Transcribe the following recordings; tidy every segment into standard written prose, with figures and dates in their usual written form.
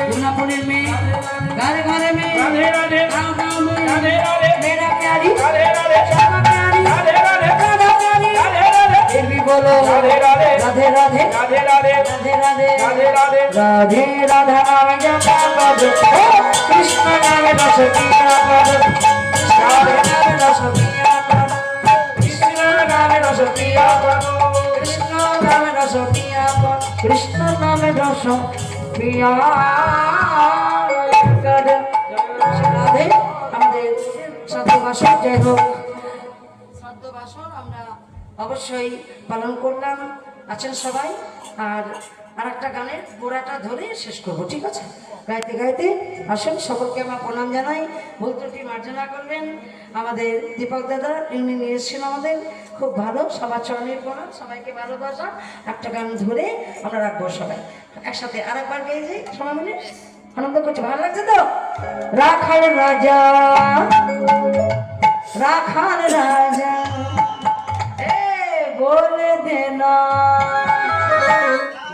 दुल्हापुर में घर घर में गाँव गाँव में मेरा प्यारी श्यामा प्यारी राधा प्यारी फिर भी बोलो राधे राधे राधे राधे राधे राधे राधे राधा नाम जपा करो कृष्ण नाम रस पिया करो राधे नाम रस पिया करो कृष्ण नाम रस पिया करो कृष्ण नाम रस पिया करो कृष्ण नाम रस पिया करो राधे আমাদের সত্যবাসর জয় হোক সত্যবাসর আমরা অবশ্যই পালন করলাম আছেন সবাই আর আরেকটা গানের গোড়াটা ধরে শেষ করব ঠিক আছে গাইতে গাইতে আসুন সকলকে আমার প্রণাম জানাই ভুল ত্রুটি মার্জনা করবেন আমাদের দীপক দাদা ইনি নিয়ে এসেছেন আমাদের খুব ভালো সবার চরণের প্রণাম সবাইকে ভালোবাসা একটা গান ধরে আমরা রাখবো সবাই একসাথে আরেকবার গেয়ে যাই সবাই মিলে আনন্দ করছে ভালো লাগছে তো রাখাল রাজা রাখাল রাজা बोले देना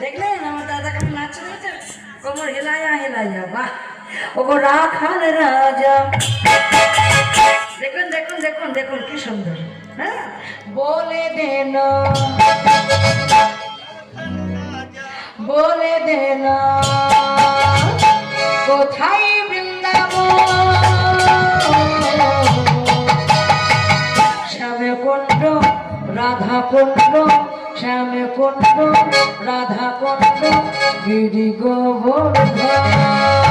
देखलें हमारे दादा का नाच रहे कमर हिलाया हिलाया वाह वो राखाल राजा देखुन देखुन देखुन देखुन की सुंदर हाँ बोले देना कोथाई वृंदावन श्यामे कुंड राधा कुंड श्यामे कुंड राधा कुंड गिरि गोवर्धन